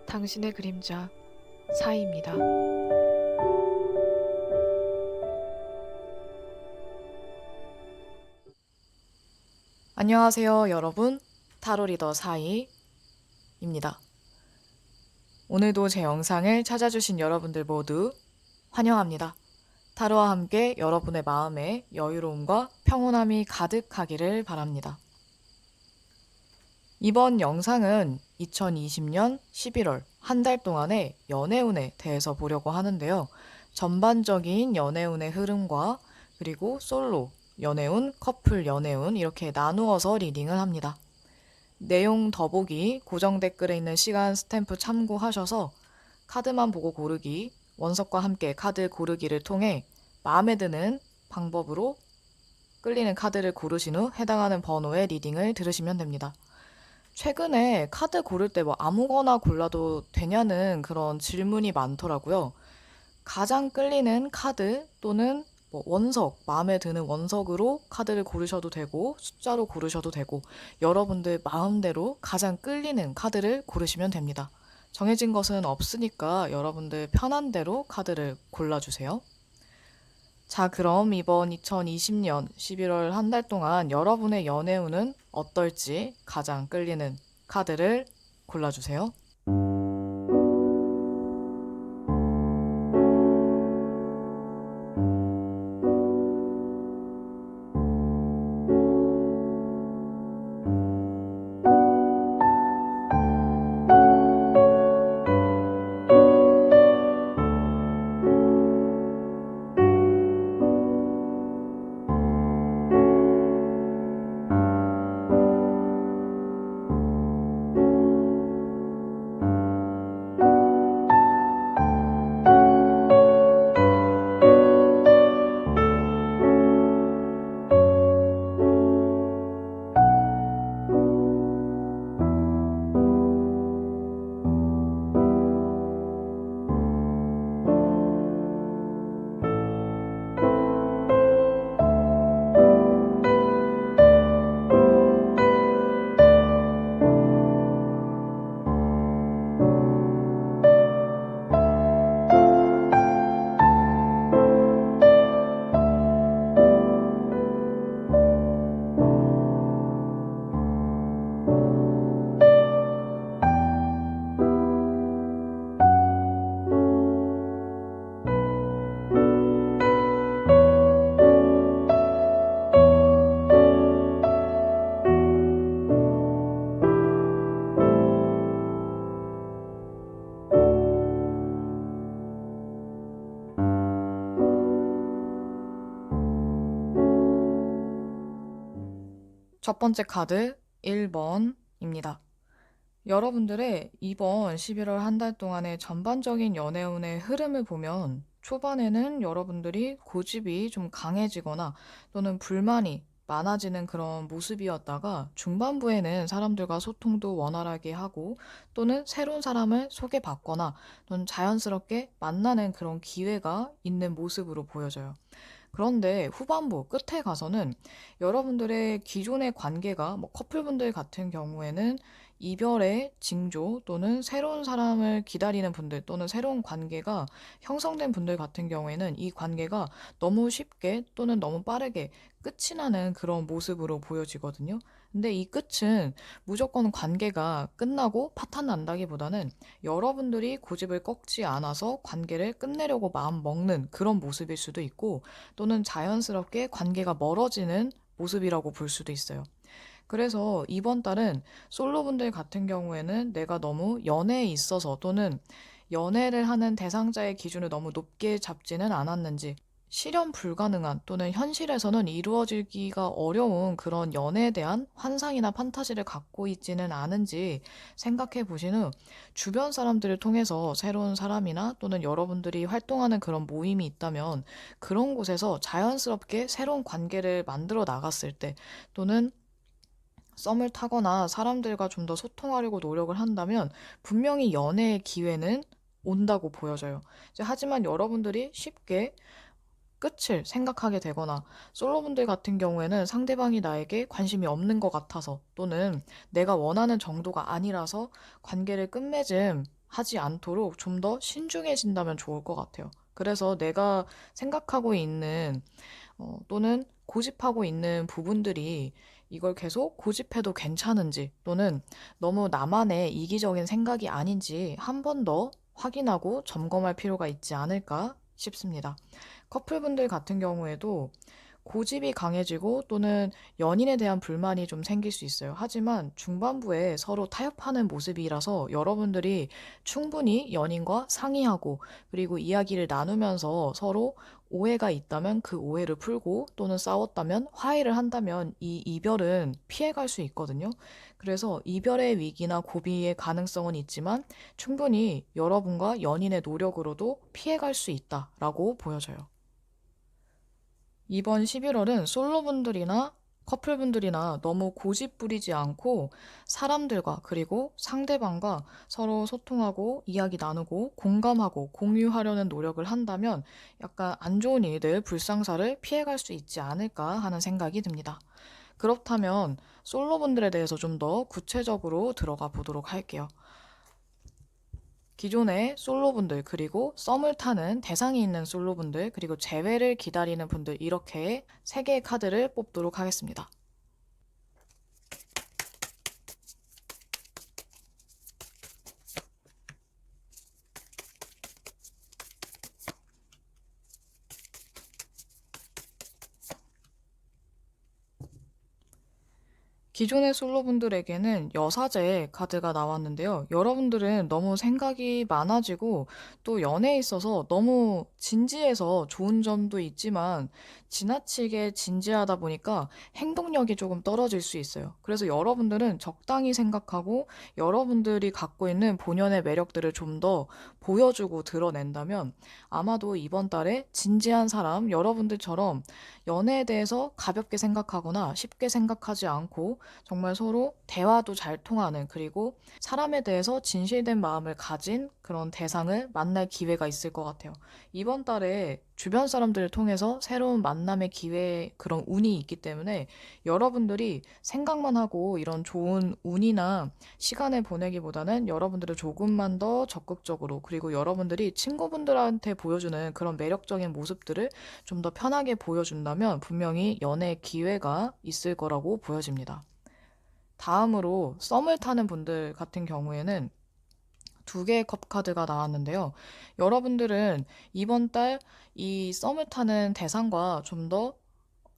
당신의 그림자 사이입니다. 안녕하세요, 여러분. 타로 리더 사이입니다. 오늘도 제 영상을 찾아주신 여러분들 모두 환영합니다. 타로와 함께 여러분의 마음에 여유로움과 평온함이 가득하기를 바랍니다. 이번 영상은 2020년 11월 한 달 동안의 연애운에 대해서 보려고 하는데요. 전반적인 연애운의 흐름과 그리고 솔로 연애운, 커플 연애운 이렇게 나누어서 리딩을 합니다. 내용 더보기, 고정 댓글에 있는 시간 스탬프 참고하셔서 카드만 보고 고르기, 원석과 함께 카드 고르기를 통해 마음에 드는 방법으로 끌리는 카드를 고르신 후 해당하는 번호의 리딩을 들으시면 됩니다. 최근에 카드 고를 때 뭐 아무거나 골라도 되냐는 그런 질문이 많더라고요. 가장 끌리는 카드 또는 뭐 원석, 마음에 드는 원석으로 카드를 고르셔도 되고 숫자로 고르셔도 되고 여러분들 마음대로 가장 끌리는 카드를 고르시면 됩니다. 정해진 것은 없으니까 여러분들 편한 대로 카드를 골라주세요. 자, 그럼 이번 2020년 11월 한 달 동안 여러분의 연애운은 어떨지 가장 끌리는 카드를 골라주세요. 첫 번째 카드 1번입니다. 여러분들의 이번 11월 한 달 동안의 전반적인 연애운의 흐름을 보면 초반에는 여러분들이 고집이 좀 강해지거나 또는 불만이 많아지는 그런 모습이었다가 중반부에는 사람들과 소통도 원활하게 하고 또는 새로운 사람을 소개받거나 또는 자연스럽게 만나는 그런 기회가 있는 모습으로 보여져요. 그런데 후반부 끝에 가서는 여러분들의 기존의 관계가 뭐 커플분들 같은 경우에는 이별의 징조 또는 새로운 사람을 기다리는 분들 또는 새로운 관계가 형성된 분들 같은 경우에는 이 관계가 너무 쉽게 또는 너무 빠르게 끝이 나는 그런 모습으로 보여지거든요. 근데 이 끝은 무조건 관계가 끝나고 파탄 난다기보다는 여러분들이 고집을 꺾지 않아서 관계를 끝내려고 마음 먹는 그런 모습일 수도 있고 또는 자연스럽게 관계가 멀어지는 모습이라고 볼 수도 있어요. 그래서 이번 달은 솔로분들 같은 경우에는 내가 너무 연애에 있어서 또는 연애를 하는 대상자의 기준을 너무 높게 잡지는 않았는지 실현 불가능한 또는 현실에서는 이루어지기가 어려운 그런 연애에 대한 환상이나 판타지를 갖고 있지는 않은지 생각해 보신 후 주변 사람들을 통해서 새로운 사람이나 또는 여러분들이 활동하는 그런 모임이 있다면 그런 곳에서 자연스럽게 새로운 관계를 만들어 나갔을 때 또는 썸을 타거나 사람들과 좀 더 소통하려고 노력을 한다면 분명히 연애의 기회는 온다고 보여져요. 하지만 여러분들이 쉽게 끝을 생각하게 되거나 솔로분들 같은 경우에는 상대방이 나에게 관심이 없는 것 같아서 또는 내가 원하는 정도가 아니라서 관계를 끝맺음 하지 않도록 좀 더 신중해진다면 좋을 것 같아요. 그래서 내가 생각하고 있는 또는 고집하고 있는 부분들이 이걸 계속 고집해도 괜찮은지 또는 너무 나만의 이기적인 생각이 아닌지 한 번 더 확인하고 점검할 필요가 있지 않을까 싶습니다. 커플분들 같은 경우에도 고집이 강해지고 또는 연인에 대한 불만이 좀 생길 수 있어요. 하지만 중반부에 서로 타협하는 모습이라서 여러분들이 충분히 연인과 상의하고 그리고 이야기를 나누면서 서로 오해가 있다면 그 오해를 풀고 또는 싸웠다면 화해를 한다면 이 이별은 피해갈 수 있거든요. 그래서 이별의 위기나 고비의 가능성은 있지만 충분히 여러분과 연인의 노력으로도 피해갈 수 있다라고 보여져요. 이번 11월은 솔로분들이나 커플분들이나 너무 고집 부리지 않고 사람들과 그리고 상대방과 서로 소통하고 이야기 나누고 공감하고 공유하려는 노력을 한다면 약간 안 좋은 일들, 불상사를 피해갈 수 있지 않을까 하는 생각이 듭니다. 그렇다면 솔로분들에 대해서 좀 더 구체적으로 들어가 보도록 할게요. 기존의 솔로분들, 그리고 썸을 타는 대상이 있는 솔로분들, 그리고 재회를 기다리는 분들, 이렇게 3개의 카드를 뽑도록 하겠습니다. 기존의 솔로분들에게는 여사제 카드가 나왔는데요. 여러분들은 너무 생각이 많아지고 또 연애에 있어서 너무 진지해서 좋은 점도 있지만 지나치게 진지하다 보니까 행동력이 조금 떨어질 수 있어요. 그래서 여러분들은 적당히 생각하고 여러분들이 갖고 있는 본연의 매력들을 좀 더 보여주고 드러낸다면 아마도 이번 달에 진지한 사람, 여러분들처럼 연애에 대해서 가볍게 생각하거나 쉽게 생각하지 않고 정말 서로 대화도 잘 통하는, 그리고 사람에 대해서 진실된 마음을 가진 그런 대상을 만날 기회가 있을 것 같아요. 이번 달에 주변 사람들을 통해서 새로운 만남의 기회, 그런 운이 있기 때문에 여러분들이 생각만 하고 이런 좋은 운이나 시간을 보내기보다는 여러분들을 조금만 더 적극적으로, 그리고 여러분들이 친구분들한테 보여주는 그런 매력적인 모습들을 좀 더 편하게 보여준다면 분명히 연애의 기회가 있을 거라고 보여집니다. 다음으로 썸을 타는 분들 같은 경우에는 2개의 컵 카드가 나왔는데요. 여러분들은 이번 달 이 썸을 타는 대상과 좀 더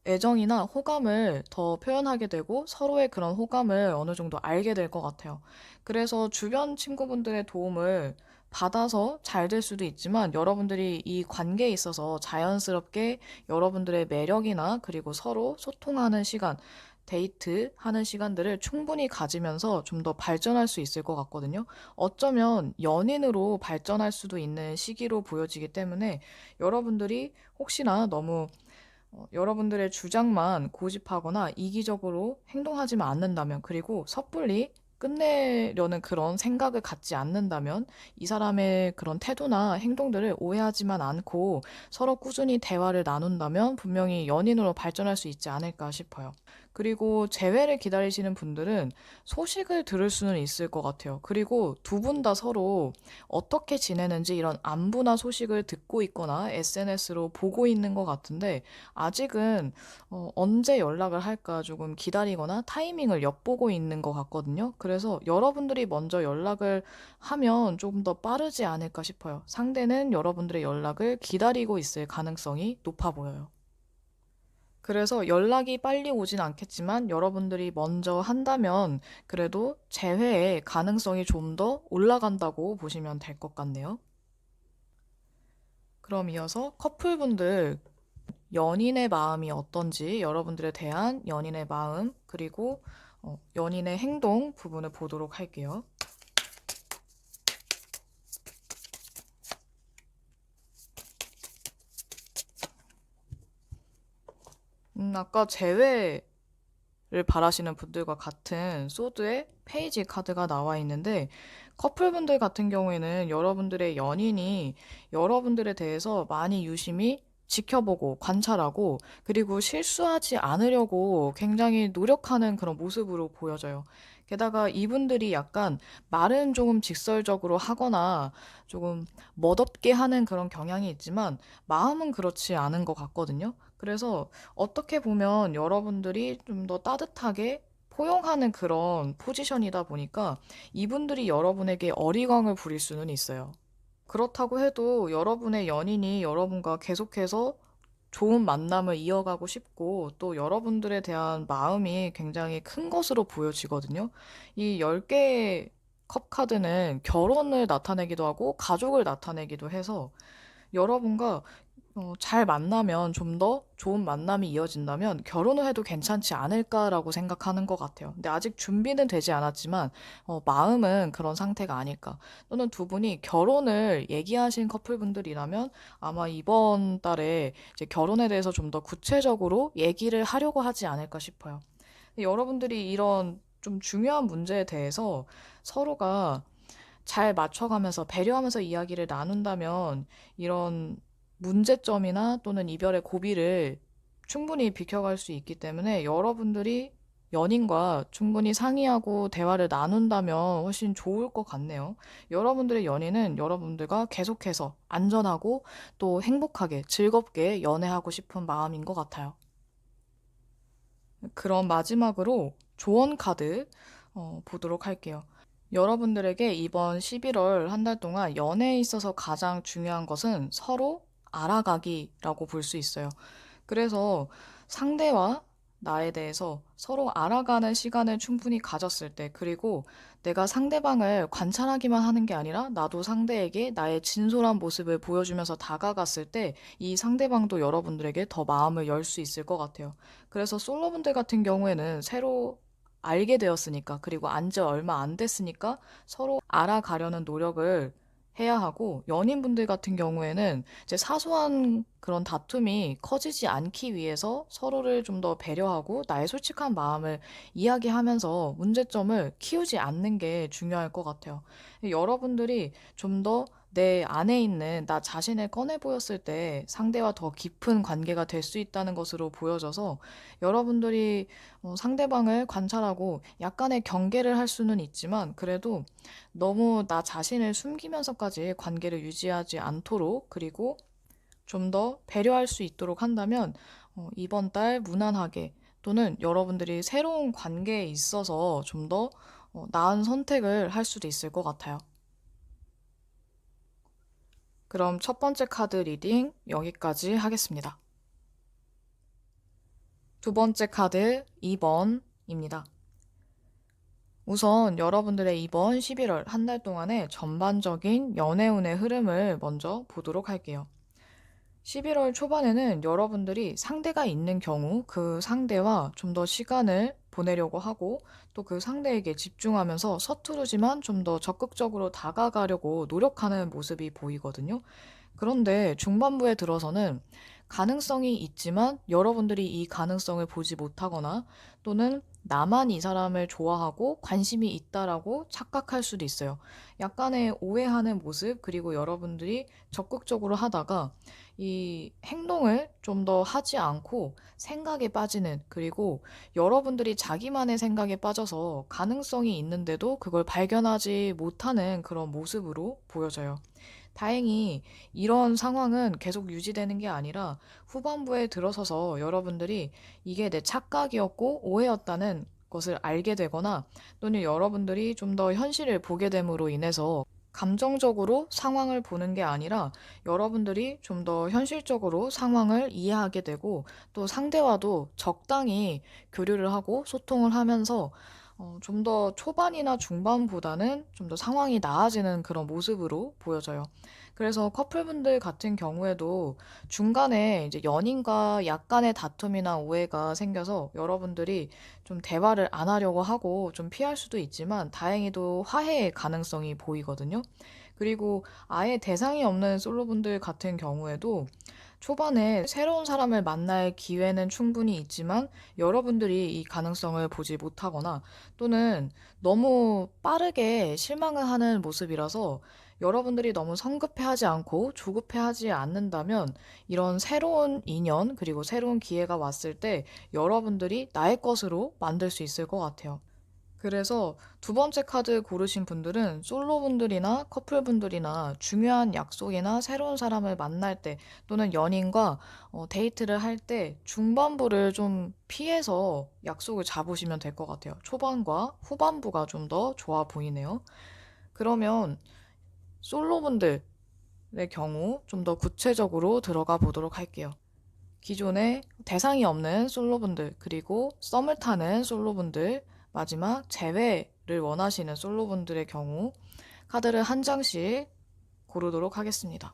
애정이나 호감을 더 표현하게 되고 서로의 그런 호감을 어느 정도 알게 될 것 같아요. 그래서 주변 친구분들의 도움을 받아서 잘 될 수도 있지만 여러분들이 이 관계에 있어서 자연스럽게 여러분들의 매력이나 그리고 서로 소통하는 시간, 데이트하는 시간들을 충분히 가지면서 좀 더 발전할 수 있을 것 같거든요. 어쩌면 연인으로 발전할 수도 있는 시기로 보여지기 때문에 여러분들이 혹시나 너무 여러분들의 주장만 고집하거나 이기적으로 행동하지만 않는다면, 그리고 섣불리 끝내려는 그런 생각을 갖지 않는다면 이 사람의 그런 태도나 행동들을 오해하지만 않고 서로 꾸준히 대화를 나눈다면 분명히 연인으로 발전할 수 있지 않을까 싶어요. 그리고 재회를 기다리시는 분들은 소식을 들을 수는 있을 것 같아요. 그리고 두 분 다 서로 어떻게 지내는지 이런 안부나 소식을 듣고 있거나 SNS로 보고 있는 것 같은데 아직은 언제 연락을 할까 조금 기다리거나 타이밍을 엿보고 있는 것 같거든요. 그래서 여러분들이 먼저 연락을 하면 조금 더 빠르지 않을까 싶어요. 상대는 여러분들의 연락을 기다리고 있을 가능성이 높아 보여요. 그래서 연락이 빨리 오진 않겠지만 여러분들이 먼저 한다면 그래도 재회의 가능성이 좀 더 올라간다고 보시면 될 것 같네요. 그럼 이어서 커플분들 연인의 마음이 어떤지, 여러분들에 대한 연인의 마음, 그리고 연인의 행동 부분을 보도록 할게요. 아까 재회를 바라시는 분들과 같은 소드의 페이지 카드가 나와 있는데 커플분들 같은 경우에는 여러분들의 연인이 여러분들에 대해서 많이 유심히 지켜보고 관찰하고 그리고 실수하지 않으려고 굉장히 노력하는 그런 모습으로 보여져요. 게다가 이분들이 약간 말은 조금 직설적으로 하거나 조금 멋없게 하는 그런 경향이 있지만 마음은 그렇지 않은 것 같거든요. 그래서 어떻게 보면 여러분들이 좀 더 따뜻하게 포용하는 그런 포지션이다 보니까 이분들이 여러분에게 어리광을 부릴 수는 있어요. 그렇다고 해도 여러분의 연인이 여러분과 계속해서 좋은 만남을 이어가고 싶고 또 여러분들에 대한 마음이 굉장히 큰 것으로 보여지거든요. 이 10개의 컵 카드는 결혼을 나타내기도 하고 가족을 나타내기도 해서 여러분과 잘 만나면 좀 더 좋은 만남이 이어진다면 결혼을 해도 괜찮지 않을까라고 생각하는 것 같아요. 근데 아직 준비는 되지 않았지만 마음은 그런 상태가 아닐까. 또는 두 분이 결혼을 얘기하신 커플분들이라면 아마 이번 달에 이제 결혼에 대해서 좀 더 구체적으로 얘기를 하려고 하지 않을까 싶어요. 근데 여러분들이 이런 좀 중요한 문제에 대해서 서로가 잘 맞춰가면서 배려하면서 이야기를 나눈다면 이런 문제점이나 또는 이별의 고비를 충분히 비켜갈 수 있기 때문에 여러분들이 연인과 충분히 상의하고 대화를 나눈다면 훨씬 좋을 것 같네요. 여러분들의 연인은 여러분들과 계속해서 안전하고 또 행복하게 즐겁게 연애하고 싶은 마음인 것 같아요. 그럼 마지막으로 조언 카드 보도록 할게요. 여러분들에게 이번 11월 한 달 동안 연애에 있어서 가장 중요한 것은 서로 알아가기라고 볼 수 있어요. 그래서 상대와 나에 대해서 서로 알아가는 시간을 충분히 가졌을 때, 그리고 내가 상대방을 관찰하기만 하는 게 아니라 나도 상대에게 나의 진솔한 모습을 보여주면서 다가갔을 때, 이 상대방도 여러분들에게 더 마음을 열 수 있을 것 같아요. 그래서 솔로분들 같은 경우에는 새로 알게 되었으니까, 그리고 안지 얼마 안 됐으니까 서로 알아가려는 노력을 해야 하고, 연인분들 같은 경우에는 이제 사소한 그런 다툼이 커지지 않기 위해서 서로를 좀 더 배려하고 나의 솔직한 마음을 이야기하면서 문제점을 키우지 않는 게 중요할 것 같아요. 여러분들이 좀 더 내 안에 있는 나 자신을 꺼내 보였을 때 상대와 더 깊은 관계가 될 수 있다는 것으로 보여져서 여러분들이 상대방을 관찰하고 약간의 경계를 할 수는 있지만 그래도 너무 나 자신을 숨기면서까지 관계를 유지하지 않도록, 그리고 좀 더 배려할 수 있도록 한다면 이번 달 무난하게 또는 여러분들이 새로운 관계에 있어서 좀 더 나은 선택을 할 수도 있을 것 같아요. 그럼 첫 번째 카드 리딩 여기까지 하겠습니다. 두 번째 카드 2번입니다. 우선 여러분들의 이번 11월 한 달 동안의 전반적인 연애운의 흐름을 먼저 보도록 할게요. 11월 초반에는 여러분들이 상대가 있는 경우 그 상대와 좀 더 시간을 보내려고 하고 또 그 상대에게 집중하면서 서투르지만 좀 더 적극적으로 다가가려고 노력하는 모습이 보이거든요. 그런데 중반부에 들어서는 가능성이 있지만 여러분들이 이 가능성을 보지 못하거나 또는 나만 이 사람을 좋아하고 관심이 있다라고 착각할 수도 있어요. 약간의 오해하는 모습, 그리고 여러분들이 적극적으로 하다가 이 행동을 좀 더 하지 않고 생각에 빠지는, 그리고 여러분들이 자기만의 생각에 빠져서 가능성이 있는데도 그걸 발견하지 못하는 그런 모습으로 보여져요. 다행히 이런 상황은 계속 유지되는 게 아니라 후반부에 들어서서 여러분들이 이게 내 착각이었고 오해였다는 것을 알게 되거나 또는 여러분들이 좀 더 현실을 보게 됨으로 인해서 감정적으로 상황을 보는 게 아니라 여러분들이 좀 더 현실적으로 상황을 이해하게 되고 또 상대와도 적당히 교류를 하고 소통을 하면서 좀 더 초반이나 중반보다는 좀 더 상황이 나아지는 그런 모습으로 보여져요. 그래서 커플분들 같은 경우에도 중간에 이제 연인과 약간의 다툼이나 오해가 생겨서 여러분들이 좀 대화를 안 하려고 하고 좀 피할 수도 있지만 다행히도 화해의 가능성이 보이거든요. 그리고 아예 대상이 없는 솔로분들 같은 경우에도 초반에 새로운 사람을 만날 기회는 충분히 있지만 여러분들이 이 가능성을 보지 못하거나 또는 너무 빠르게 실망을 하는 모습이라서 여러분들이 너무 성급해하지 않고 조급해하지 않는다면 이런 새로운 인연 그리고 새로운 기회가 왔을 때 여러분들이 나의 것으로 만들 수 있을 것 같아요. 그래서 두 번째 카드 고르신 분들은 솔로분들이나 커플분들이나 중요한 약속이나 새로운 사람을 만날 때 또는 연인과 데이트를 할 때 중반부를 좀 피해서 약속을 잡으시면 될 것 같아요. 초반과 후반부가 좀 더 좋아 보이네요. 그러면 솔로분들의 경우 좀 더 구체적으로 들어가 보도록 할게요. 기존에 대상이 없는 솔로분들, 그리고 썸을 타는 솔로분들, 마지막 재회를 원하시는 솔로분들의 경우 카드를 한 장씩 고르도록 하겠습니다.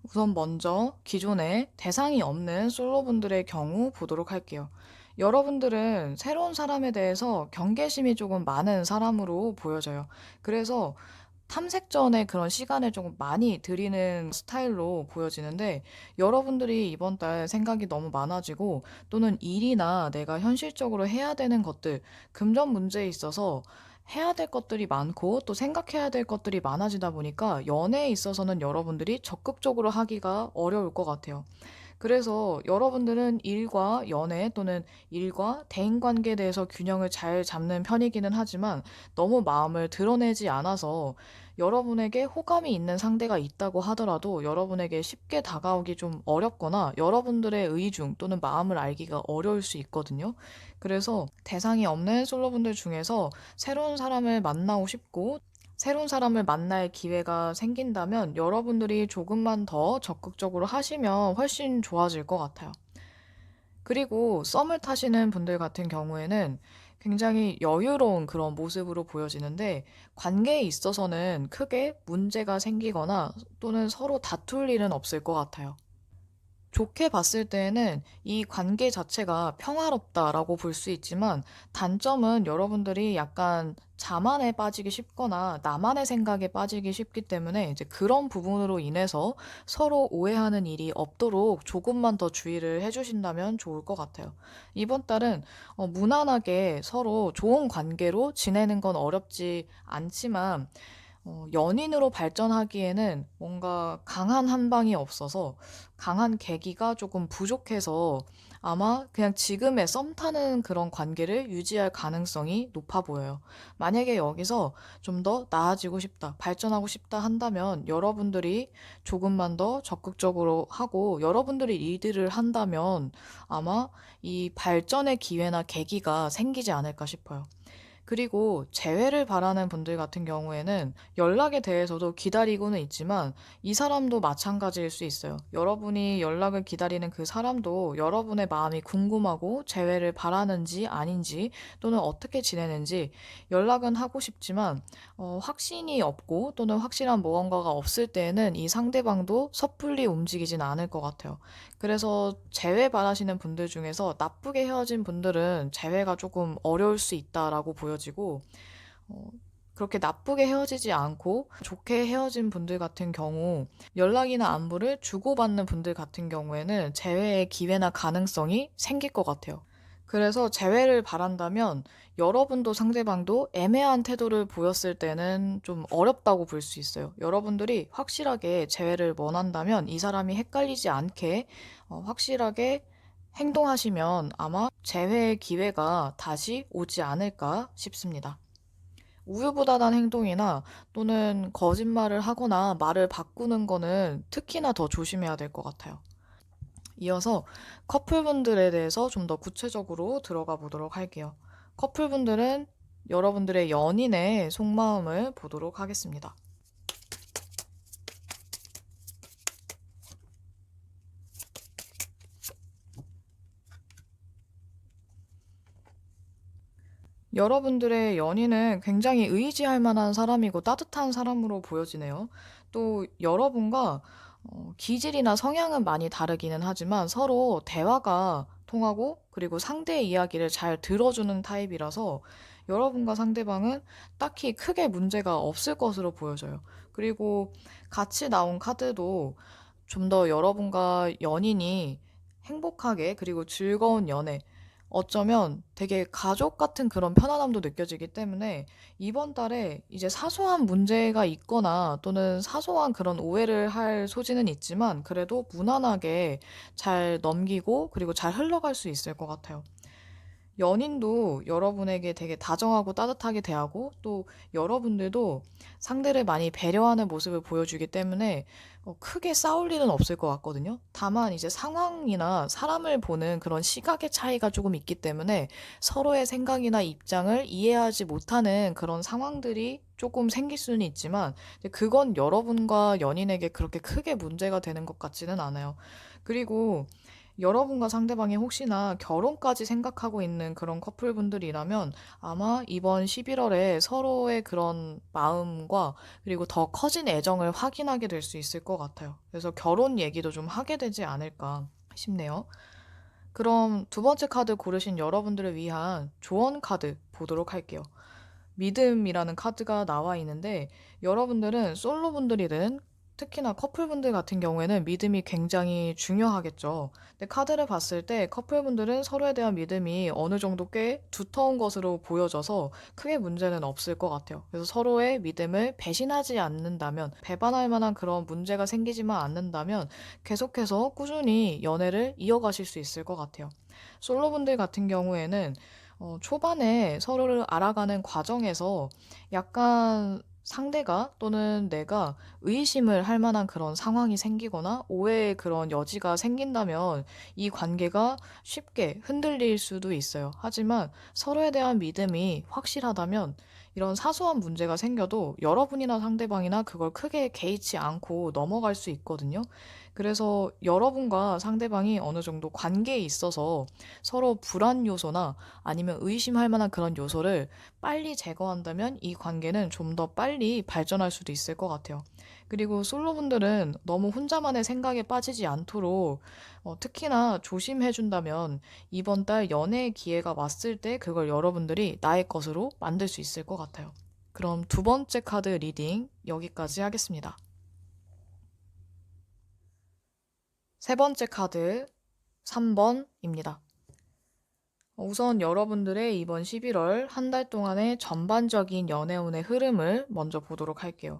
우선 먼저 기존에 대상이 없는 솔로분들의 경우 보도록 할게요. 여러분들은 새로운 사람에 대해서 경계심이 조금 많은 사람으로 보여져요. 그래서 탐색전에 그런 시간을 조금 많이 들이는 스타일로 보여지는데 여러분들이 이번 달 생각이 너무 많아지고 또는 일이나 내가 현실적으로 해야 되는 것들, 금전 문제에 있어서 해야 될 것들이 많고 또 생각해야 될 것들이 많아지다 보니까 연애에 있어서는 여러분들이 적극적으로 하기가 어려울 것 같아요. 그래서 여러분들은 일과 연애 또는 일과 대인관계에 대해서 균형을 잘 잡는 편이기는 하지만 너무 마음을 드러내지 않아서 여러분에게 호감이 있는 상대가 있다고 하더라도 여러분에게 쉽게 다가오기 좀 어렵거나 여러분들의 의중 또는 마음을 알기가 어려울 수 있거든요. 그래서 대상이 없는 솔로분들 중에서 새로운 사람을 만나고 싶고 새로운 사람을 만날 기회가 생긴다면 여러분들이 조금만 더 적극적으로 하시면 훨씬 좋아질 것 같아요. 그리고 썸을 타시는 분들 같은 경우에는 굉장히 여유로운 그런 모습으로 보여지는데 관계에 있어서는 크게 문제가 생기거나 또는 서로 다툴 일은 없을 것 같아요. 좋게 봤을 때에는 이 관계 자체가 평화롭다라고 볼 수 있지만 단점은 여러분들이 약간 자만에 빠지기 쉽거나 나만의 생각에 빠지기 쉽기 때문에 이제 그런 부분으로 인해서 서로 오해하는 일이 없도록 조금만 더 주의를 해주신다면 좋을 것 같아요. 이번 달은 무난하게 서로 좋은 관계로 지내는 건 어렵지 않지만 연인으로 발전하기에는 뭔가 강한 한 방이 없어서 강한 계기가 조금 부족해서 아마 그냥 지금의 썸 타는 그런 관계를 유지할 가능성이 높아 보여요. 만약에 여기서 좀 더 나아지고 싶다, 발전하고 싶다 한다면 여러분들이 조금만 더 적극적으로 하고 여러분들이 리드를 한다면 아마 이 발전의 기회나 계기가 생기지 않을까 싶어요. 그리고 재회를 바라는 분들 같은 경우에는 연락에 대해서도 기다리고는 있지만 이 사람도 마찬가지일 수 있어요. 여러분이 연락을 기다리는 그 사람도 여러분의 마음이 궁금하고 재회를 바라는지 아닌지 또는 어떻게 지내는지 연락은 하고 싶지만 확신이 없고 또는 확실한 무언가가 없을 때에는 이 상대방도 섣불리 움직이진 않을 것 같아요. 그래서 재회 바라시는 분들 중에서 나쁘게 헤어진 분들은 재회가 조금 어려울 수 있다라고 보여지고, 어, 그렇게 나쁘게 헤어지지 않고 좋게 헤어진 분들 같은 경우, 연락이나 안부를 주고받는 분들 같은 경우에는 재회의 기회나 가능성이 생길 것 같아요. 그래서 재회를 바란다면 여러분도 상대방도 애매한 태도를 보였을 때는 좀 어렵다고 볼 수 있어요. 여러분들이 확실하게 재회를 원한다면 이 사람이 헷갈리지 않게 확실하게 행동하시면 아마 재회의 기회가 다시 오지 않을까 싶습니다. 우유부단한 행동이나 또는 거짓말을 하거나 말을 바꾸는 거는 특히나 더 조심해야 될 것 같아요. 이어서 커플분들에 대해서 좀 더 구체적으로 들어가 보도록 할게요. 커플분들은 여러분들의 연인의 속마음을 보도록 하겠습니다. 여러분들의 연인은 굉장히 의지할 만한 사람이고 따뜻한 사람으로 보여지네요. 또 여러분과 기질이나 성향은 많이 다르기는 하지만 서로 대화가 통하고 그리고 상대의 이야기를 잘 들어주는 타입이라서 여러분과 상대방은 딱히 크게 문제가 없을 것으로 보여져요. 그리고 같이 나온 카드도 좀 더 여러분과 연인이 행복하게 그리고 즐거운 연애, 어쩌면 되게 가족 같은 그런 편안함도 느껴지기 때문에 이번 달에 이제 사소한 문제가 있거나 또는 사소한 그런 오해를 할 소지는 있지만 그래도 무난하게 잘 넘기고 그리고 잘 흘러갈 수 있을 것 같아요. 연인도 여러분에게 되게 다정하고 따뜻하게 대하고 또 여러분들도 상대를 많이 배려하는 모습을 보여주기 때문에 크게 싸울 일은 없을 것 같거든요. 다만 이제 상황이나 사람을 보는 그런 시각의 차이가 조금 있기 때문에 서로의 생각이나 입장을 이해하지 못하는 그런 상황들이 조금 생길 수는 있지만 이제 그건 여러분과 연인에게 그렇게 크게 문제가 되는 것 같지는 않아요. 그리고 여러분과 상대방이 혹시나 결혼까지 생각하고 있는 그런 커플분들이라면 아마 이번 11월에 서로의 그런 마음과 그리고 더 커진 애정을 확인하게 될 수 있을 것 같아요. 그래서 결혼 얘기도 좀 하게 되지 않을까 싶네요. 그럼 두 번째 카드 고르신 여러분들을 위한 조언 카드 보도록 할게요. 믿음이라는 카드가 나와 있는데 여러분들은 솔로분들이든 특히나 커플분들 같은 경우에는 믿음이 굉장히 중요하겠죠. 근데 카드를 봤을 때 커플분들은 서로에 대한 믿음이 어느 정도 꽤 두터운 것으로 보여져서 크게 문제는 없을 것 같아요. 그래서 서로의 믿음을 배신하지 않는다면, 배반할 만한 그런 문제가 생기지만 않는다면 계속해서 꾸준히 연애를 이어가실 수 있을 것 같아요. 솔로분들 같은 경우에는 초반에 서로를 알아가는 과정에서 약간 상대가 또는 내가 의심을 할 만한 그런 상황이 생기거나 오해의 그런 여지가 생긴다면 이 관계가 쉽게 흔들릴 수도 있어요. 하지만 서로에 대한 믿음이 확실하다면 이런 사소한 문제가 생겨도 여러분이나 상대방이나 그걸 크게 개의치 않고 넘어갈 수 있거든요. 그래서 여러분과 상대방이 어느 정도 관계에 있어서 서로 불안 요소나 아니면 의심할 만한 그런 요소를 빨리 제거한다면 이 관계는 좀 더 빨리 발전할 수도 있을 것 같아요. 그리고 솔로분들은 너무 혼자만의 생각에 빠지지 않도록 특히나 조심해준다면 이번 달 연애의 기회가 왔을 때 그걸 여러분들이 나의 것으로 만들 수 있을 것 같아요. 그럼 두 번째 카드 리딩 여기까지 하겠습니다. 세 번째 카드 3번입니다. 우선 여러분들의 이번 11월 한 달 동안의 전반적인 연애운의 흐름을 먼저 보도록 할게요.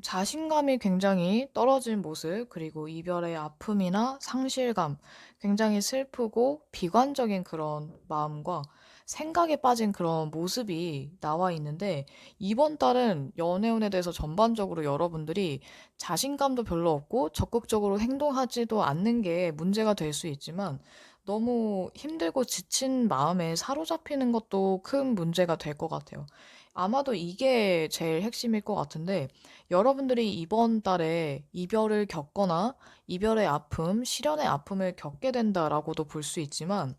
자신감이 굉장히 떨어진 모습, 그리고 이별의 아픔이나 상실감, 굉장히 슬프고 비관적인 그런 마음과 생각에 빠진 그런 모습이 나와 있는데, 이번 달은 연애운에 대해서 전반적으로 여러분들이 자신감도 별로 없고 적극적으로 행동하지도 않는 게 문제가 될 수 있지만, 너무 힘들고 지친 마음에 사로잡히는 것도 큰 문제가 될 것 같아요. 아마도 이게 제일 핵심일 것 같은데, 여러분들이 이번 달에 이별을 겪거나 이별의 아픔, 실연의 아픔을 겪게 된다라고도 볼 수 있지만,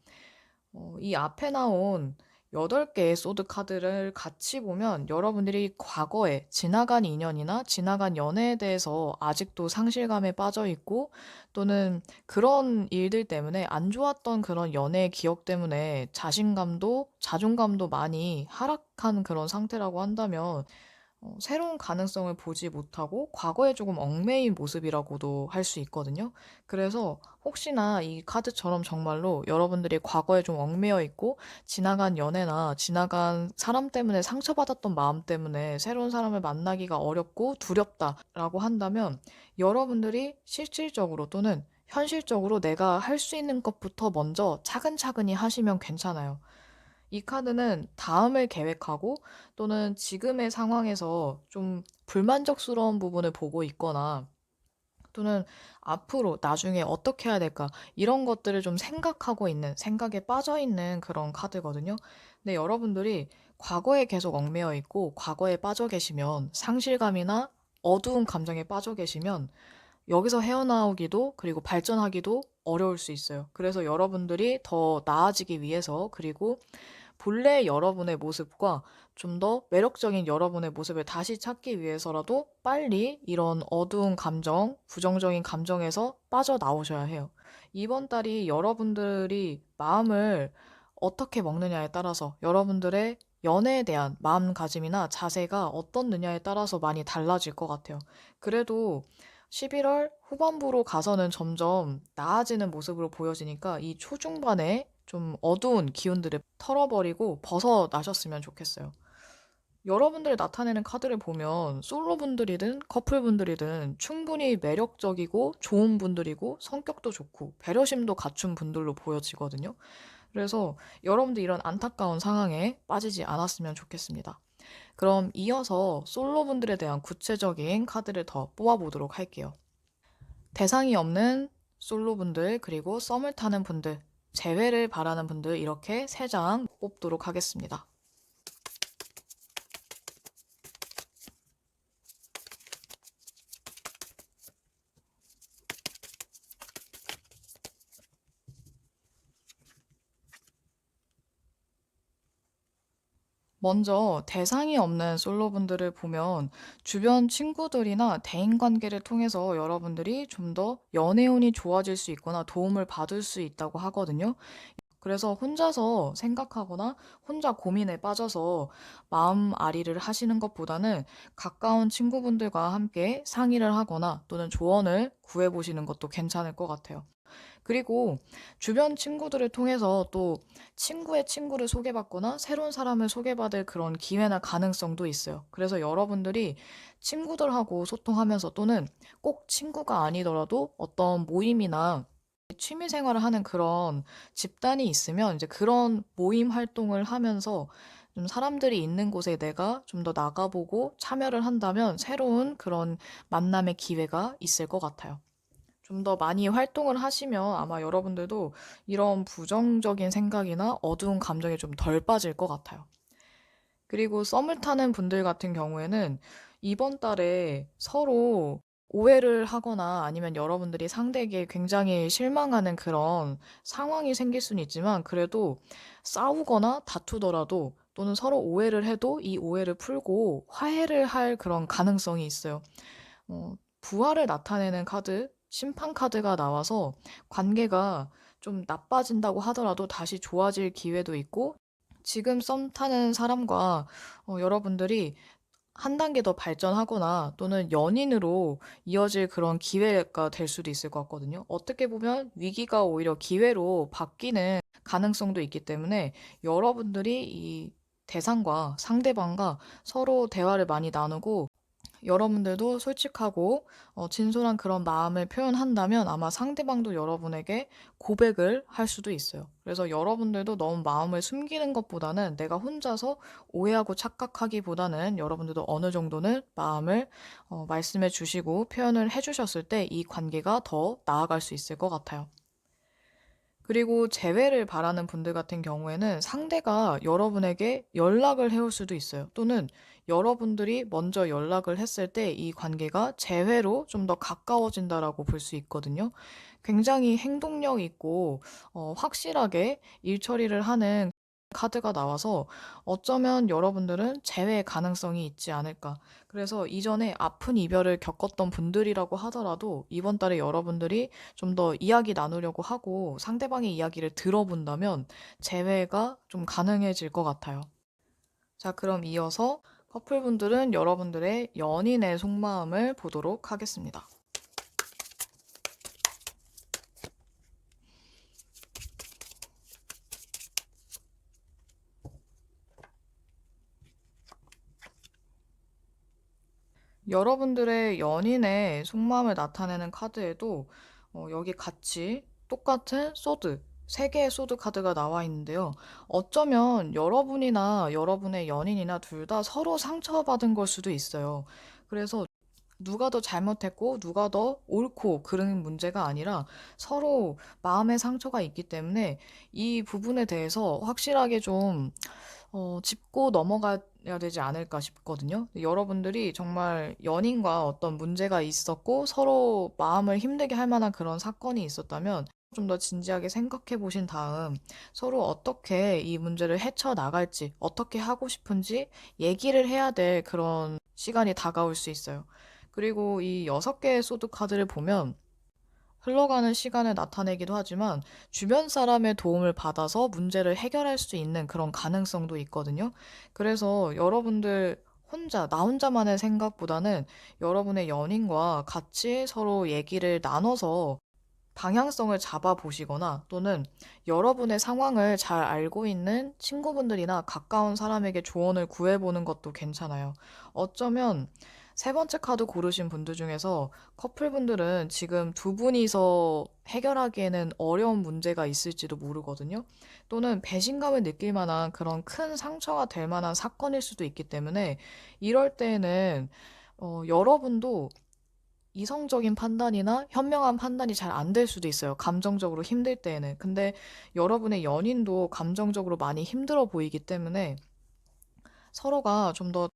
이 앞에 나온 8개의 소드 카드를 같이 보면 여러분들이 과거에 지나간 인연이나 지나간 연애에 대해서 아직도 상실감에 빠져 있고 또는 그런 일들 때문에 안 좋았던 그런 연애의 기억 때문에 자신감도 자존감도 많이 하락한 그런 상태라고 한다면 새로운 가능성을 보지 못하고 과거에 조금 얽매인 모습이라고도 할 수 있거든요. 그래서 혹시나 이 카드처럼 정말로 여러분들이 과거에 좀 얽매여 있고 지나간 연애나 지나간 사람 때문에 상처받았던 마음 때문에 새로운 사람을 만나기가 어렵고 두렵다라고 한다면 여러분들이 실질적으로 또는 현실적으로 내가 할 수 있는 것부터 먼저 차근차근히 하시면 괜찮아요. 이 카드는 다음을 계획하고 또는 지금의 상황에서 좀 불만족스러운 부분을 보고 있거나 또는 앞으로 나중에 어떻게 해야 될까 이런 것들을 좀 생각하고 있는 생각에 빠져 있는 그런 카드거든요. 근데 여러분들이 과거에 계속 얽매여 있고 과거에 빠져 계시면 상실감이나 어두운 감정에 빠져 계시면 여기서 헤어나오기도 그리고 발전하기도 어려울 수 있어요. 그래서 여러분들이 더 나아지기 위해서 그리고 본래 여러분의 모습과 좀 더 매력적인 여러분의 모습을 다시 찾기 위해서라도 빨리 이런 어두운 감정, 부정적인 감정에서 빠져나오셔야 해요. 이번 달이 여러분들이 마음을 어떻게 먹느냐에 따라서 여러분들의 연애에 대한 마음가짐이나 자세가 어떻느냐에 따라서 많이 달라질 것 같아요. 그래도 11월 후반부로 가서는 점점 나아지는 모습으로 보여지니까 이 초중반에 좀 어두운 기운들을 털어버리고 벗어나셨으면 좋겠어요. 여러분들이 나타내는 카드를 보면 솔로분들이든 커플분들이든 충분히 매력적이고 좋은 분들이고 성격도 좋고 배려심도 갖춘 분들로 보여지거든요. 그래서 여러분들 이런 안타까운 상황에 빠지지 않았으면 좋겠습니다. 그럼 이어서 솔로분들에 대한 구체적인 카드를 더 뽑아보도록 할게요. 대상이 없는 솔로분들, 그리고 썸을 타는 분들, 재회를 바라는 분들 이렇게 3장 뽑도록 하겠습니다. 먼저 대상이 없는 솔로분들을 보면 주변 친구들이나 대인관계를 통해서 여러분들이 좀 더 연애운이 좋아질 수 있거나 도움을 받을 수 있다고 하거든요. 그래서 혼자서 생각하거나 혼자 고민에 빠져서 마음 앓이를 하시는 것보다는 가까운 친구분들과 함께 상의를 하거나 또는 조언을 구해보시는 것도 괜찮을 것 같아요. 그리고 주변 친구들을 통해서 또 친구의 친구를 소개받거나 새로운 사람을 소개받을 그런 기회나 가능성도 있어요. 그래서 여러분들이 친구들하고 소통하면서 또는 꼭 친구가 아니더라도 어떤 모임이나 취미 생활을 하는 그런 집단이 있으면 이제 그런 모임 활동을 하면서 좀 사람들이 있는 곳에 내가 좀 더 나가보고 참여를 한다면 새로운 그런 만남의 기회가 있을 것 같아요. 좀 더 많이 활동을 하시면 아마 여러분들도 이런 부정적인 생각이나 어두운 감정에 좀 덜 빠질 것 같아요. 그리고 썸을 타는 분들 같은 경우에는 이번 달에 서로 오해를 하거나 아니면 여러분들이 상대에게 굉장히 실망하는 그런 상황이 생길 수는 있지만 그래도 싸우거나 다투더라도 또는 서로 오해를 해도 이 오해를 풀고 화해를 할 그런 가능성이 있어요. 부활을 나타내는 카드, 심판 카드가 나와서 관계가 좀 나빠진다고 하더라도 다시 좋아질 기회도 있고, 지금 썸 타는 사람과 여러분들이 한 단계 더 발전하거나 또는 연인으로 이어질 그런 기회가 될 수도 있을 것 같거든요. 어떻게 보면 위기가 오히려 기회로 바뀌는 가능성도 있기 때문에 여러분들이 이 대상과 상대방과 서로 대화를 많이 나누고 여러분들도 솔직하고 진솔한 그런 마음을 표현한다면 아마 상대방도 여러분에게 고백을 할 수도 있어요. 그래서 여러분들도 너무 마음을 숨기는 것보다는 내가 혼자서 오해하고 착각하기보다는 여러분들도 어느 정도는 마음을 말씀해 주시고 표현을 해 주셨을 때 이 관계가 더 나아갈 수 있을 것 같아요. 그리고 재회를 바라는 분들 같은 경우에는 상대가 여러분에게 연락을 해올 수도 있어요. 또는 여러분들이 먼저 연락을 했을 때 이 관계가 재회로 좀 더 가까워진다라고 볼 수 있거든요. 굉장히 행동력 있고 확실하게 일 처리를 하는 카드가 나와서 어쩌면 여러분들은 재회 가능성이 있지 않을까. 그래서 이전에 아픈 이별을 겪었던 분들이라고 하더라도 이번 달에 여러분들이 좀 더 이야기 나누려고 하고 상대방의 이야기를 들어본다면 재회가 좀 가능해질 것 같아요. 자, 그럼 이어서 커플분들은 여러분들의 연인의 속마음을 보도록 하겠습니다. 여러분들의 연인의 속마음을 나타내는 카드에도 여기 같이 똑같은 소드, 3개의 소드 카드가 나와 있는데요. 어쩌면 여러분이나 여러분의 연인이나 둘 다 서로 상처받은 걸 수도 있어요. 그래서 누가 더 잘못했고 누가 더 옳고 그런 문제가 아니라 서로 마음의 상처가 있기 때문에 이 부분에 대해서 확실하게 좀 짚고 넘어가야 되지 않을까 싶거든요. 여러분들이 정말 연인과 어떤 문제가 있었고 서로 마음을 힘들게 할 만한 그런 사건이 있었다면 좀 더 진지하게 생각해 보신 다음 서로 어떻게 이 문제를 헤쳐나갈지, 어떻게 하고 싶은지 얘기를 해야 될 그런 시간이 다가올 수 있어요. 그리고 이 6개의 소드 카드를 보면 흘러가는 시간을 나타내기도 하지만 주변 사람의 도움을 받아서 문제를 해결할 수 있는 그런 가능성도 있거든요. 그래서 여러분들 혼자, 나 혼자만의 생각보다는 여러분의 연인과 같이 서로 얘기를 나눠서 방향성을 잡아보시거나 또는 여러분의 상황을 잘 알고 있는 친구분들이나 가까운 사람에게 조언을 구해보는 것도 괜찮아요. 어쩌면 세 번째 카드 고르신 분들 중에서 커플분들은 지금 두 분이서 해결하기에는 어려운 문제가 있을지도 모르거든요. 또는 배신감을 느낄 만한 그런 큰 상처가 될 만한 사건일 수도 있기 때문에 이럴 때에는 여러분도 이성적인 판단이나 현명한 판단이 잘 안 될 수도 있어요. 감정적으로 힘들 때에는. 근데 여러분의 연인도 감정적으로 많이 힘들어 보이기 때문에 서로가 좀 더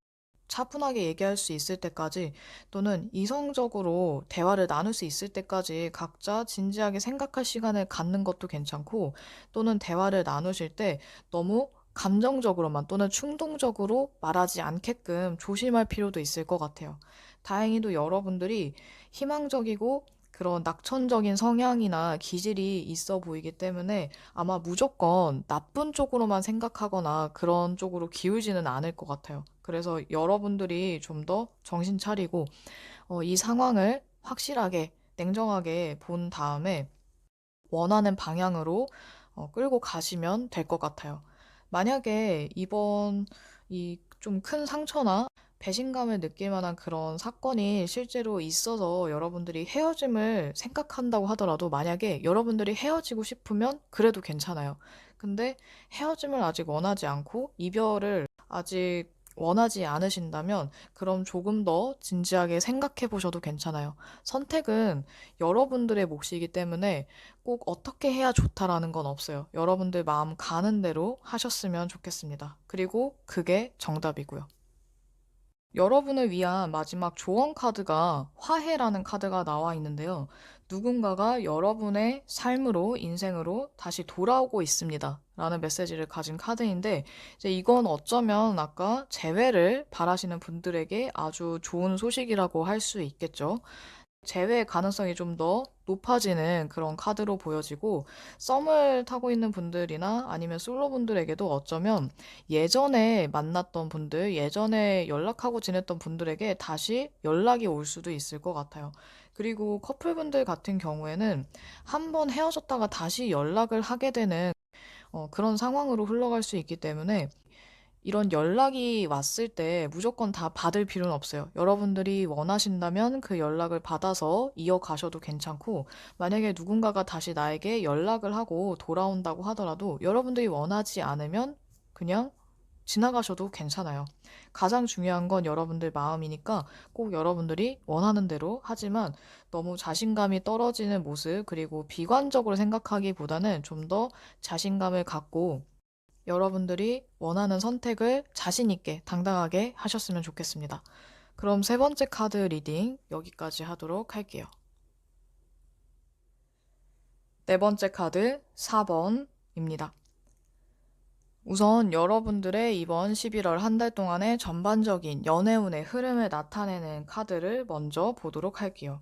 차분하게 얘기할 수 있을 때까지 또는 이성적으로 대화를 나눌 수 있을 때까지 각자 진지하게 생각할 시간을 갖는 것도 괜찮고 또는 대화를 나누실 때 너무 감정적으로만 또는 충동적으로 말하지 않게끔 조심할 필요도 있을 것 같아요. 다행히도 여러분들이 희망적이고 그런 낙천적인 성향이나 기질이 있어 보이기 때문에 아마 무조건 나쁜 쪽으로만 생각하거나 그런 쪽으로 기울지는 않을 것 같아요. 그래서 여러분들이 좀 더 정신 차리고 이 상황을 확실하게 냉정하게 본 다음에 원하는 방향으로 끌고 가시면 될 것 같아요. 만약에 이번 이 좀 큰 상처나 배신감을 느낄 만한 그런 사건이 실제로 있어서 여러분들이 헤어짐을 생각한다고 하더라도 만약에 여러분들이 헤어지고 싶으면 그래도 괜찮아요. 근데 헤어짐을 아직 원하지 않고 이별을 아직 원하지 않으신다면 그럼 조금 더 진지하게 생각해 보셔도 괜찮아요. 선택은 여러분들의 몫이기 때문에 꼭 어떻게 해야 좋다라는 건 없어요. 여러분들 마음 가는 대로 하셨으면 좋겠습니다. 그리고 그게 정답이고요. 여러분을 위한 마지막 조언 카드가 화해라는 카드가 나와 있는데요. 누군가가 여러분의 삶으로, 인생으로 다시 돌아오고 있습니다. 라는 메시지를 가진 카드인데, 이제 이건 어쩌면 아까 재회를 바라시는 분들에게 아주 좋은 소식이라고 할 수 있겠죠. 재회 가능성이 좀 더 높아지는 그런 카드로 보여지고 썸을 타고 있는 분들이나 아니면 솔로분들에게도 어쩌면 예전에 만났던 분들, 예전에 연락하고 지냈던 분들에게 다시 연락이 올 수도 있을 것 같아요. 그리고 커플분들 같은 경우에는 한번 헤어졌다가 다시 연락을 하게 되는 그런 상황으로 흘러갈 수 있기 때문에 이런 연락이 왔을 때 무조건 다 받을 필요는 없어요. 여러분들이 원하신다면 그 연락을 받아서 이어가셔도 괜찮고, 만약에 누군가가 다시 나에게 연락을 하고 돌아온다고 하더라도 여러분들이 원하지 않으면 그냥 지나가셔도 괜찮아요. 가장 중요한 건 여러분들 마음이니까 꼭 여러분들이 원하는 대로 하지만 너무 자신감이 떨어지는 모습, 그리고 비관적으로 생각하기보다는 좀 더 자신감을 갖고 여러분들이 원하는 선택을 자신 있게 당당하게 하셨으면 좋겠습니다. 그럼 세 번째 카드 리딩 여기까지 하도록 할게요. 네 번째 카드 4번입니다. 우선 여러분들의 이번 11월 한 달 동안의 전반적인 연애운의 흐름을 나타내는 카드를 먼저 보도록 할게요.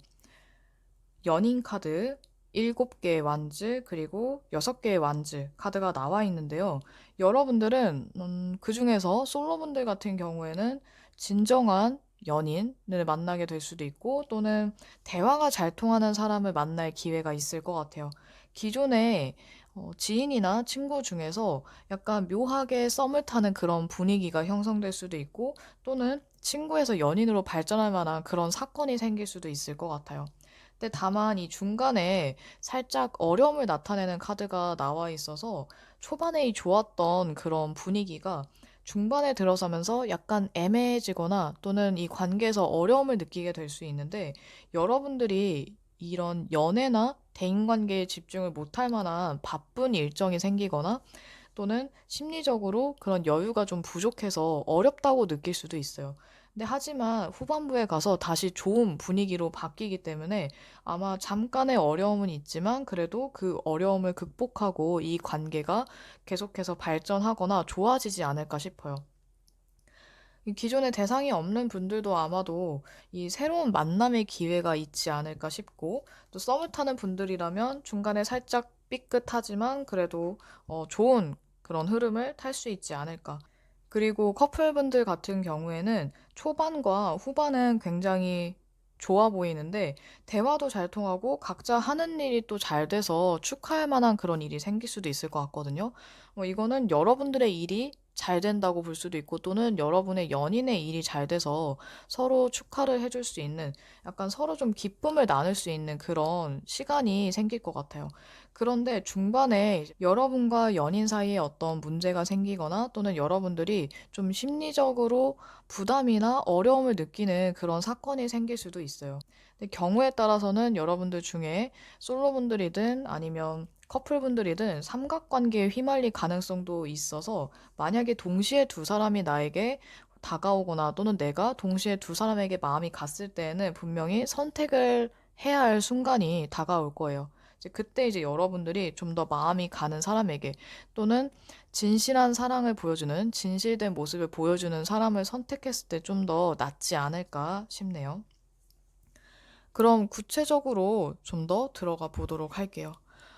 연인 카드, 7개의 완즈, 그리고 6개의 완즈 카드가 나와 있는데요. 여러분들은 그 중에서 솔로분들 같은 경우에는 진정한 연인을 만나게 될 수도 있고 또는 대화가 잘 통하는 사람을 만날 기회가 있을 것 같아요. 기존에 지인이나 친구 중에서 약간 묘하게 썸을 타는 그런 분위기가 형성될 수도 있고 또는 친구에서 연인으로 발전할 만한 그런 사건이 생길 수도 있을 것 같아요. 근데 다만 이 중간에 살짝 어려움을 나타내는 카드가 나와 있어서 초반에 이 좋았던 그런 분위기가 중반에 들어서면서 약간 애매해지거나 또는 이 관계에서 어려움을 느끼게 될 수 있는데 여러분들이 이런 연애나 대인관계에 집중을 못할 만한 바쁜 일정이 생기거나 또는 심리적으로 그런 여유가 좀 부족해서 어렵다고 느낄 수도 있어요. 근데 하지만 후반부에 가서 다시 좋은 분위기로 바뀌기 때문에 아마 잠깐의 어려움은 있지만 그래도 그 어려움을 극복하고 이 관계가 계속해서 발전하거나 좋아지지 않을까 싶어요. 이 기존에 대상이 없는 분들도 아마도 이 새로운 만남의 기회가 있지 않을까 싶고, 또 썸을 타는 분들이라면 중간에 살짝 삐끗하지만 그래도 좋은 그런 흐름을 탈 수 있지 않을까. 그리고 커플분들 같은 경우에는 초반과 후반은 굉장히 좋아 보이는데 대화도 잘 통하고 각자 하는 일이 또 잘 돼서 축하할 만한 그런 일이 생길 수도 있을 것 같거든요. 이거는 여러분들의 일이 잘 된다고 볼 수도 있고 또는 여러분의 연인의 일이 잘 돼서 서로 축하를 해줄 수 있는 약간 서로 좀 기쁨을 나눌 수 있는 그런 시간이 생길 것 같아요. 그런데 중반에 이제 여러분과 연인 사이에 어떤 문제가 생기거나 또는 여러분들이 좀 심리적으로 부담이나 어려움을 느끼는 그런 사건이 생길 수도 있어요. 근데 경우에 따라서는 여러분들 중에 솔로분들이든 아니면 커플분들이든 삼각관계에 휘말릴 가능성도 있어서 만약에 동시에 두 사람이 나에게 다가오거나 또는 내가 동시에 두 사람에게 마음이 갔을 때에는 분명히 선택을 해야 할 순간이 다가올 거예요. 이제 그때 이제 여러분들이 좀 더 마음이 가는 사람에게 또는 진실한 사랑을 보여주는, 진실된 모습을 보여주는 사람을 선택했을 때 좀 더 낫지 않을까 싶네요. 그럼 구체적으로 좀 더 들어가 보도록 할게요.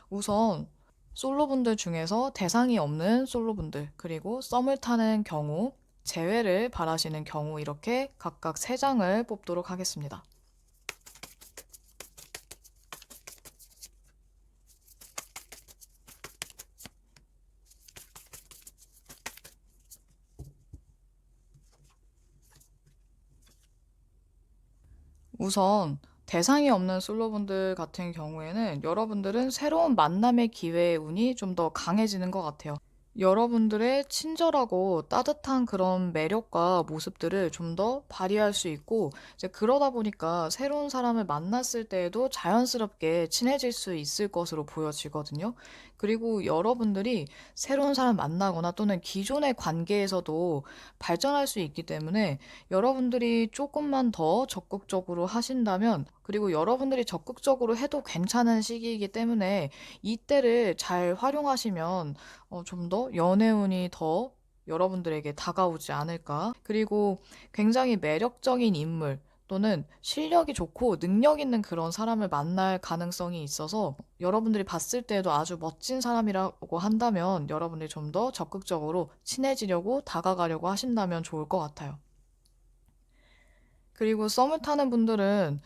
우선 솔로분들 중에서 대상이 없는 솔로분들, 그리고 썸을 타는 경우, 재회를 바라시는 경우 이렇게 각각 3장을 뽑도록 하겠습니다. 우선 대상이 없는 솔로분들 같은 경우에는 여러분들은 새로운 만남의 기회의 운이 좀 더 강해지는 것 같아요. 여러분들의 친절하고 따뜻한 그런 매력과 모습들을 좀 더 발휘할 수 있고, 이제 그러다 보니까 새로운 사람을 만났을 때에도 자연스럽게 친해질 수 있을 것으로 보여지거든요. 그리고 여러분들이 새로운 사람 만나거나 또는 기존의 관계에서도 발전할 수 있기 때문에 여러분들이 조금만 더 적극적으로 하신다면, 그리고 여러분들이 적극적으로 해도 괜찮은 시기이기 때문에 이때를 잘 활용하시면 좀 더 연애운이 더 여러분들에게 다가오지 않을까. 그리고 굉장히 매력적인 인물 또는 실력이 좋고 능력 있는 그런 사람을 만날 가능성이 있어서 여러분들이 봤을 때에도 아주 멋진 사람이라고 한다면 여러분들이 좀 더 적극적으로 친해지려고 다가가려고 하신다면 좋을 것 같아요. 그리고 썸을 타는 분들은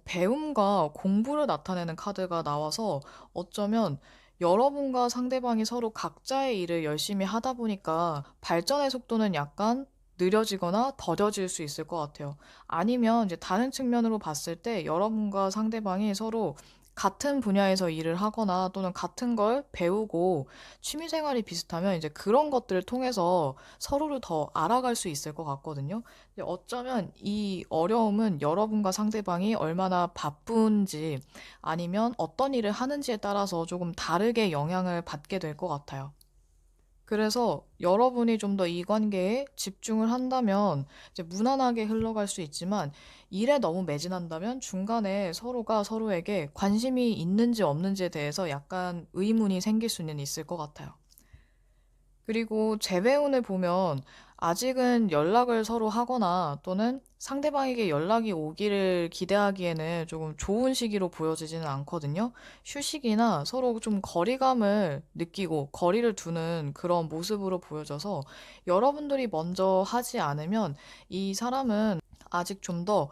배움과 공부를 나타내는 카드가 나와서 어쩌면 여러분과 상대방이 서로 각자의 일을 열심히 하다 보니까 발전의 속도는 약간 느려지거나 더뎌질 수 있을 것 같아요. 아니면 이제 다른 측면으로 봤을 때 여러분과 상대방이 서로 같은 분야에서 일을 하거나 또는 같은 걸 배우고 취미 생활이 비슷하면 이제 그런 것들을 통해서 서로를 더 알아갈 수 있을 것 같거든요. 근데 어쩌면 이 어려움은 여러분과 상대방이 얼마나 바쁜지 아니면 어떤 일을 하는지에 따라서 조금 다르게 영향을 받게 될 것 같아요. 그래서 여러분이 좀 더 이 관계에 집중을 한다면 이제 무난하게 흘러갈 수 있지만 일에 너무 매진한다면 중간에 서로가 서로에게 관심이 있는지 없는지에 대해서 약간 의문이 생길 수는 있을 것 같아요. 그리고 재배운을 보면 아직은 연락을 서로 하거나 또는 상대방에게 연락이 오기를 기대하기에는 조금 좋은 시기로 보여지지는 않거든요. 휴식이나 서로 좀 거리감을 느끼고 거리를 두는 그런 모습으로 보여져서 여러분들이 먼저 하지 않으면 이 사람은 아직 좀 더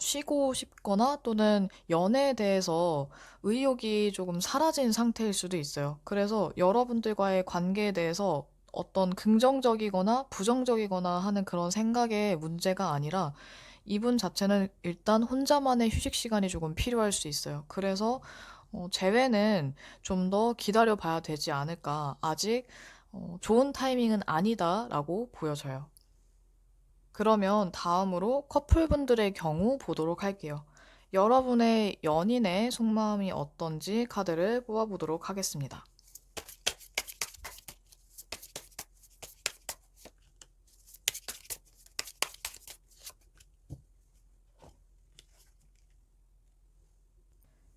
쉬고 싶거나 또는 연애에 대해서 의욕이 조금 사라진 상태일 수도 있어요. 그래서 여러분들과의 관계에 대해서 어떤 긍정적이거나 부정적이거나 하는 그런 생각의 문제가 아니라 이분 자체는 일단 혼자만의 휴식 시간이 조금 필요할 수 있어요. 그래서 재회는 좀 더 기다려 봐야 되지 않을까. 아직 좋은 타이밍은 아니다라고 보여져요. 그러면 다음으로 커플분들의 경우 보도록 할게요. 여러분의 연인의 속마음이 어떤지 카드를 뽑아보도록 하겠습니다.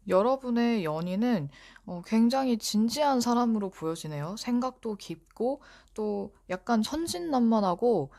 여러분의 연인은 굉장히 진지한 사람으로 보여지네요. 생각도 깊고 또 약간 천진난만하고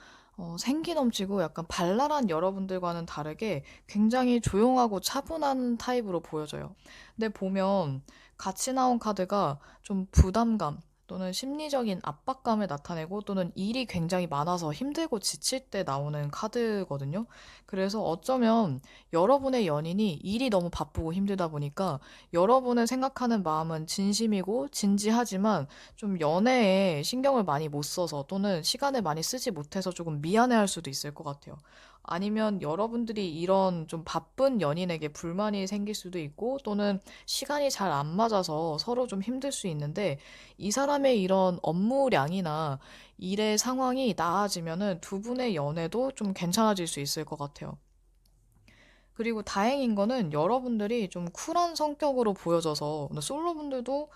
생기 넘치고 약간 발랄한 여러분들과는 다르게 굉장히 조용하고 차분한 타입으로 보여져요. 근데 보면 같이 나온 카드가 좀 부담감, 또는 심리적인 압박감을 나타내고 또는 일이 굉장히 많아서 힘들고 지칠 때 나오는 카드거든요. 그래서 어쩌면 여러분의 연인이 일이 너무 바쁘고 힘들다 보니까 여러분을 생각하는 마음은 진심이고 진지하지만 좀 연애에 신경을 많이 못 써서 또는 시간을 많이 쓰지 못해서 조금 미안해할 수도 있을 것 같아요. 아니면 여러분들이 이런 좀 바쁜 연인에게 불만이 생길 수도 있고 또는 시간이 잘 안 맞아서 서로 좀 힘들 수 있는데 이 사람의 이런 업무량이나 일의 상황이 나아지면은 두 분의 연애도 좀 괜찮아질 수 있을 것 같아요. 그리고 다행인 거는 여러분들이 좀 쿨한 성격으로 보여져서 솔로분들도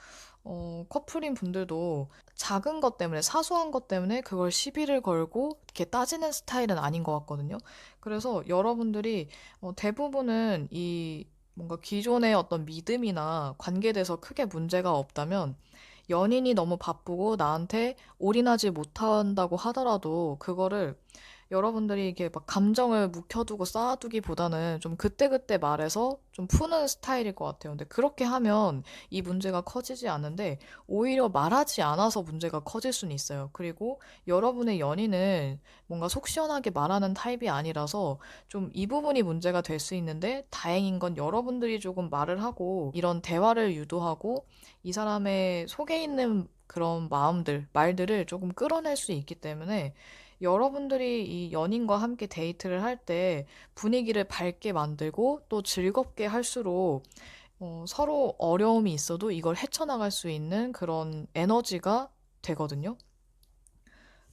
커플인 분들도 작은 것 때문에 사소한 것 때문에 그걸 시비를 걸고 이렇게 따지는 스타일은 아닌 것 같거든요. 그래서 여러분들이 대부분은 이 뭔가 기존의 어떤 믿음이나 관계에 대해서 크게 문제가 없다면 연인이 너무 바쁘고 나한테 올인하지 못한다고 하더라도 그거를 여러분들이 이게 막 감정을 묵혀두고 쌓아두기보다는 좀 그때그때 말해서 좀 푸는 스타일일 것 같아요. 근데 그렇게 하면 이 문제가 커지지 않는데 오히려 말하지 않아서 문제가 커질 수는 있어요. 그리고 여러분의 연인은 뭔가 속 시원하게 말하는 타입이 아니라서 좀 이 부분이 문제가 될 수 있는데 다행인 건 여러분들이 조금 말을 하고 이런 대화를 유도하고 이 사람의 속에 있는 그런 마음들, 말들을 조금 끌어낼 수 있기 때문에 여러분들이 이 연인과 함께 데이트를 할 때 분위기를 밝게 만들고 또 즐겁게 할수록 서로 어려움이 있어도 이걸 헤쳐나갈 수 있는 그런 에너지가 되거든요.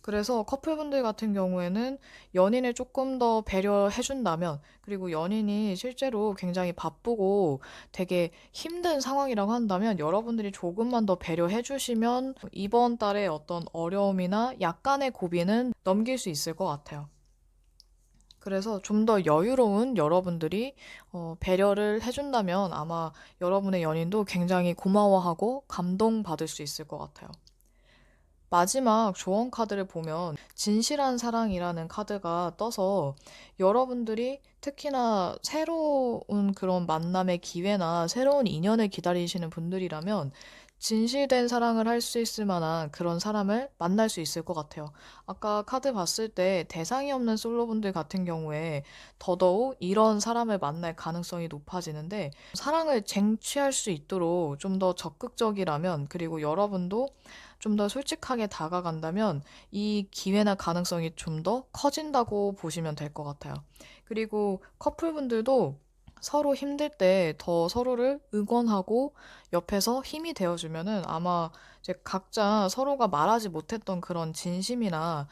그래서 커플분들 같은 경우에는 연인을 조금 더 배려해준다면, 그리고 연인이 실제로 굉장히 바쁘고 되게 힘든 상황이라고 한다면 여러분들이 조금만 더 배려해주시면 이번 달에 어떤 어려움이나 약간의 고비는 넘길 수 있을 것 같아요. 그래서 좀 더 여유로운 여러분들이 배려를 해준다면 아마 여러분의 연인도 굉장히 고마워하고 감동받을 수 있을 것 같아요. 마지막 조언 카드를 보면 진실한 사랑이라는 카드가 떠서 여러분들이 특히나 새로운 그런 만남의 기회나 새로운 인연을 기다리시는 분들이라면 진실된 사랑을 할 수 있을 만한 그런 사람을 만날 수 있을 것 같아요. 아까 카드 봤을 때 대상이 없는 솔로분들 같은 경우에 더더욱 이런 사람을 만날 가능성이 높아지는데 사랑을 쟁취할 수 있도록 좀 더 적극적이라면 그리고 여러분도 좀 더 솔직하게 다가간다면 이 기회나 가능성이 좀 더 커진다고 보시면 될 것 같아요. 그리고 커플분들도 서로 힘들 때 더 서로를 응원하고 옆에서 힘이 되어주면은 아마 이제 각자 서로가 말하지 못했던 그런 진심이나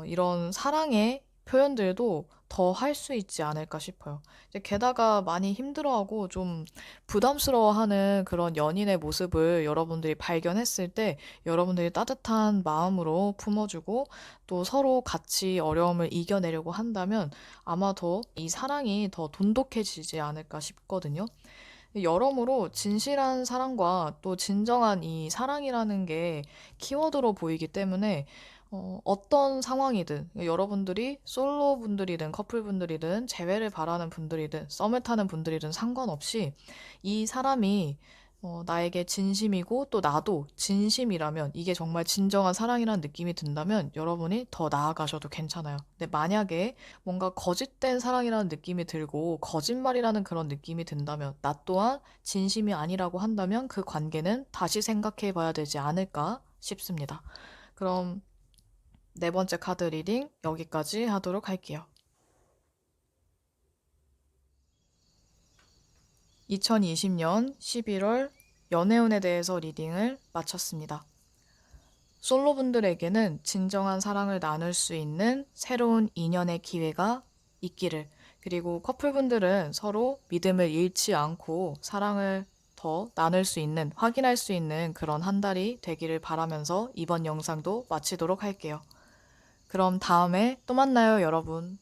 이런 사랑의 표현들도 더 할 수 있지 않을까 싶어요. 이제 게다가 많이 힘들어하고 좀 부담스러워하는 그런 연인의 모습을 여러분들이 발견했을 때 여러분들이 따뜻한 마음으로 품어주고 또 서로 같이 어려움을 이겨내려고 한다면 아마 더 이 사랑이 더 돈독해지지 않을까 싶거든요. 여러모로 진실한 사랑과 또 진정한 이 사랑이라는 게 키워드로 보이기 때문에 어떤 상황이든 여러분들이 솔로 분들이든 커플 분들이든 재회를 바라는 분들이든 썸을 타는 분들이든 상관없이 이 사람이 나에게 진심이고 또 나도 진심이라면 이게 정말 진정한 사랑이라는 느낌이 든다면 여러분이 더 나아가셔도 괜찮아요. 근데 만약에 뭔가 거짓된 사랑이라는 느낌이 들고 거짓말이라는 그런 느낌이 든다면 나 또한 진심이 아니라고 한다면 그 관계는 다시 생각해 봐야 되지 않을까 싶습니다. 그럼 네 번째 카드 리딩 여기까지 하도록 할게요. 2020년 11월 연애운에 대해서 리딩을 마쳤습니다. 솔로분들에게는 진정한 사랑을 나눌 수 있는 새로운 인연의 기회가 있기를, 그리고 커플분들은 서로 믿음을 잃지 않고 사랑을 더 나눌 수 있는, 확인할 수 있는 그런 한 달이 되기를 바라면서 이번 영상도 마치도록 할게요. 그럼 다음에 또 만나요, 여러분.